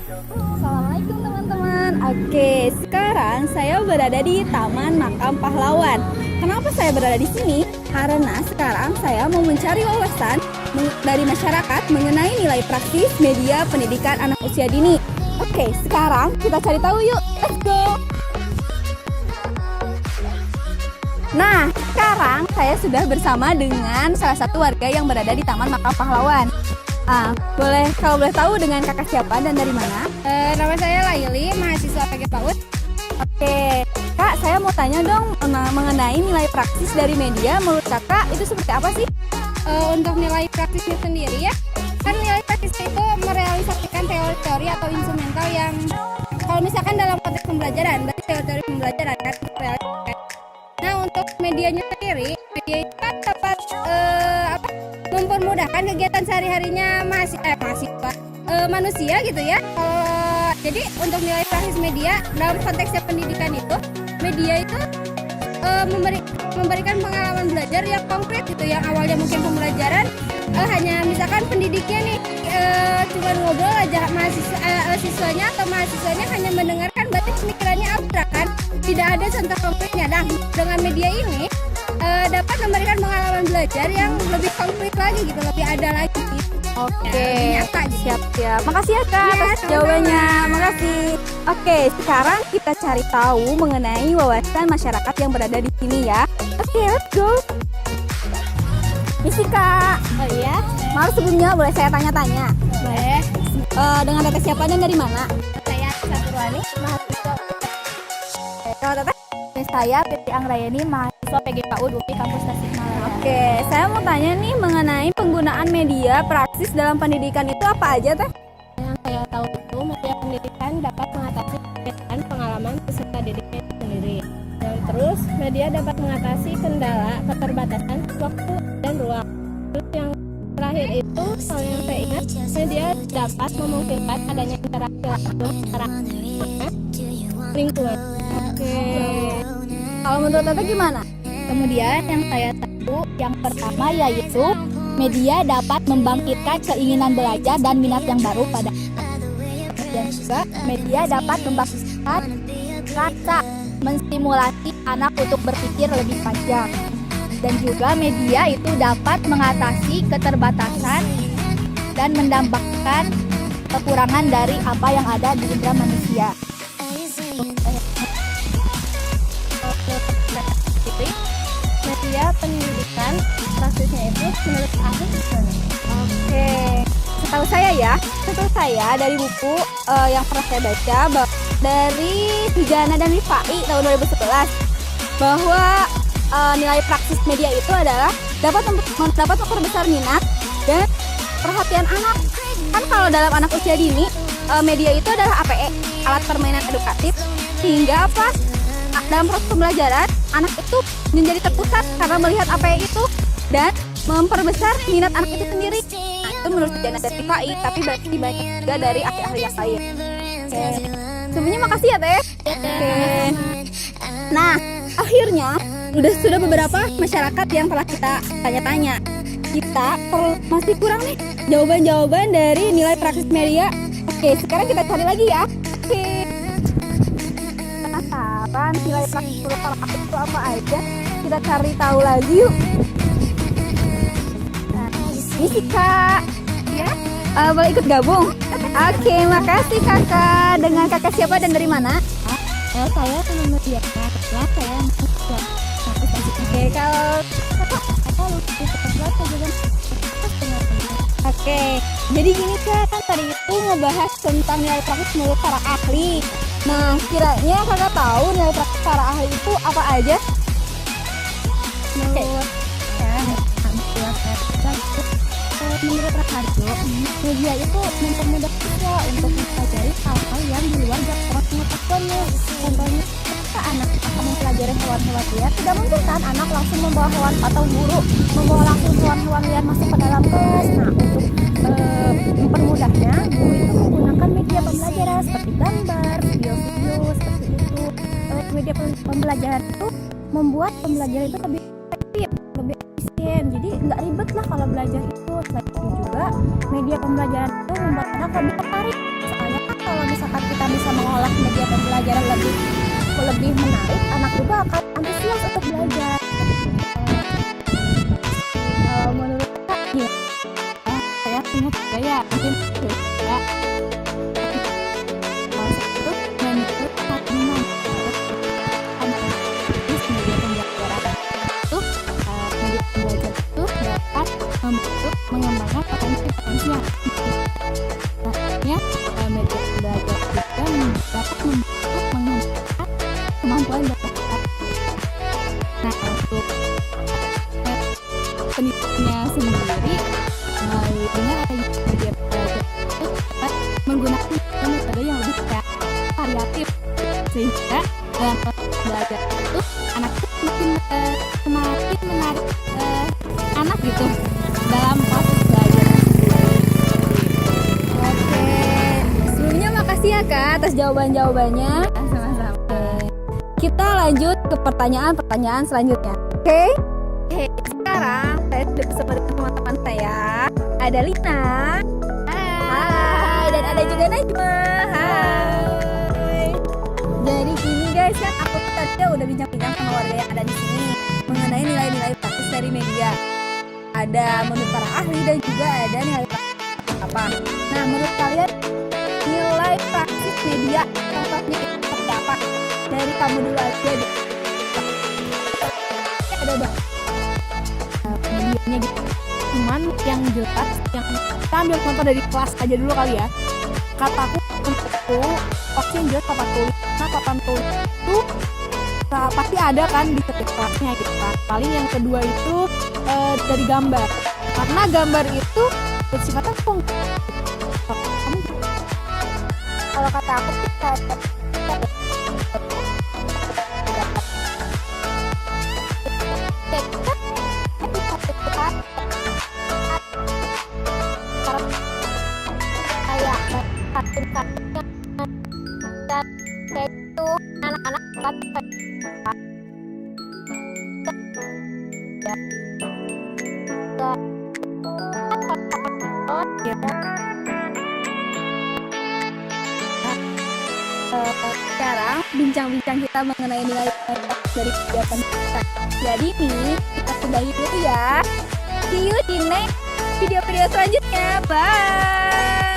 Assalamualaikum teman-teman. Oke, sekarang saya berada di Taman Makam Pahlawan. Kenapa saya berada di sini? Karena sekarang saya mau mencari wawasan dari masyarakat mengenai nilai praktis media pendidikan anak usia dini. Oke, sekarang kita cari tahu yuk. Let's go. Nah, sekarang saya sudah bersama dengan salah satu warga yang berada di Taman Makam Pahlawan. Kalau boleh tahu dengan kakak siapa dan dari mana? Nama saya Laili, mahasiswa PG PAUD. Oke, Kak, saya mau tanya dong mengenai nilai praktis dari media. Menurut kakak itu seperti apa sih? Untuk nilai praktisnya sendiri ya, kan nilai praktis itu merealisasikan teori-teori atau instrumental yang kalau misalkan dalam konteks pembelajaran, berarti teori-teori pembelajaran kan merealisasikan. Nah, untuk medianya sendiri, media itu kan dapat mempermudahkan kegiatan sehari-harinya mahasiswa, manusia gitu ya. Jadi untuk nilai praktis media dalam konteksnya pendidikan itu, media itu memberikan pengalaman belajar yang konkret gitu, yang awalnya mungkin pembelajaran hanya misalkan pendidiknya nih cuma ngobrol aja, siswanya atau mahasiswanya hanya mendengarkan, berarti pemikirannya abstrak kan, tidak ada contoh konkretnya. Nah, dengan media ini dapat memberikan pengalaman belajar yang lebih konkret lagi gitu, lebih ada lagi gitu. Oke, nyata gitu. siap. Makasih ya Kak atas jawabannya. Makasih. Oke, sekarang kita cari tahu mengenai wawasan masyarakat yang berada di sini ya. Oke, let's go. Misi Kak. Oh iya? Maaf sebelumnya boleh saya tanya-tanya? Boleh. Dengan teteh siapa dan dari mana? Saya Saturwani, mahasiswa. Kalau teteh? Saya Fitri Anggrayani, mahasiswa PG PAUD UPI Kampus Tasikmalaya. Oke, saya mau tanya nih mengenai penggunaan media praksis dalam pendidikan itu apa aja teh? Yang saya tahu itu media pendidikan dapat mengatasi kegiatan pengalaman peserta didiknya itu sendiri. Dan terus media dapat mengatasi kendala keterbatasan waktu dan ruang. Terus yang terakhir itu, kalau yang saya ingat, media dapat memungkinkan adanya interaksi langsung antara lingkungan. Oke. Kalau menurut teteh gimana? Kemudian yang saya tahu yang pertama yaitu media dapat membangkitkan keinginan belajar dan minat yang baru pada anak. Dan juga media dapat membangkitkan rasa menstimulasi anak untuk berpikir lebih panjang. Dan juga media itu dapat mengatasi keterbatasan dan mendambakan kekurangan dari apa yang ada di indera manusia. Media pendidikan praksisnya itu menurut aku gimana? Oke. Setahu saya dari buku yang pernah saya baca dari Hijana dan Rifai tahun 2011 bahwa nilai praksis media itu adalah dapat memperbesar minat dan perhatian anak. Kan kalau dalam anak usia dini, media itu adalah APE, alat permainan edukatif, sehingga pas dalam proses pembelajaran anak itu menjadi terpusat karena melihat APE itu dan memperbesar minat anak itu sendiri. Nah, itu menurut Hijana dan Rifai, tapi berarti banyak juga dari ahli-ahli yang lain. Oke. Sebelumnya makasih ya Teh. Oke. Nah, akhirnya sudah beberapa masyarakat yang telah kita tanya-tanya. Kita masih kurang nih jawaban-jawaban dari nilai praksis media. Oke, sekarang kita cari lagi ya. Oke. Penasaran nilai praksis para aktif itu apa aja? Kita cari tahu lagi yuk. Nah, ini sih Kak. Ya? Boleh ikut gabung? Oke, makasih Kakak. Dengan kakak siapa dan dari mana? Saya teman media saya Oke, kalau Oke, jadi gini Kak, kan tadi itu ngebahas tentang nilai praktis menurut para ahli. Nah, kiranya Kakak tahu nilai praktis para ahli itu apa aja? Menurut Raharjo, media itu mempermudah siswa untuk mempelajari hal-hal yang di luar jangkauan pengetahuannya. Contohnya, ketika anak akan mempelajari hewan-hewan liar, tidak mungkin kan anak langsung membawa hewan atau guru membawa langsung hewan-hewan liar masuk ke dalam kelas. Nah, untuk mempermudahnya, guru itu menggunakan media pembelajaran seperti gambar, video-video seperti itu. Media pembelajaran itu membuat pembelajaran itu lebih efektif, lebih efisien. Jadi nggak ribet lah kalau belajar itu. Selain itu juga media pembelajaran itu membuat anak lebih tertarik. Soalnya kan kalau misalkan kita bisa mengolah media pembelajaran lebih menarik, anak juga akan antusias untuk belajar. Kalau menurut Kak, Saya ingat juga ya, mungkin juga salah satu menurut Fatimah media pembelajaran itu media pembelajaran itu dapat membentuk mengembangkan potensi yang artinya media pembelajaran juga dapat membentuk mengembangkan kemampuan belajar. Nah, untuk pendidikannya sendiri dengan adanya media pembelajaran itu dapat menggunakan metode yang lebih variatif, sehingga dalam proses belajar itu anak itu semakin menarik anak gitu dalam proses belajar. oke. Sebelumnya makasih ya Kak atas jawaban-jawabannya. Sama-sama. Kita lanjut ke pertanyaan-pertanyaan selanjutnya. Oke? Sekarang saya sudah bersama dengan teman-teman saya. Ada Lina. Hai, Dan ada juga Najma. Hai. Jadi gini guys, kan aku tadi udah bincang-bincang sama warga yang ada di sini mengenai nilai-nilai praktis dari media. Ada menurut para ahli dan juga ada nilai praktis apa. Nah, menurut kalian nilai praktis media contohnya itu seperti apa? Dari kamu dulu aja deh. Ada medianya gitu. Cuman yang jelas, yang kita ambil contoh dari kelas aja dulu kali ya. Kataku itu pasti yang jelas papan tulis. Nah papan tulis itu pasti ada kan di setiap kelasnya gitu kan. Paling yang kedua itu dari gambar. Karena gambar itu bersifatnya kalau kata aku kayak itu anak-anak sekarang bincang-bincang kita mengenai nilai dari kegiatan kita. Jadi nih kita sudahi dulu ya. See you di next video-video selanjutnya. Bye.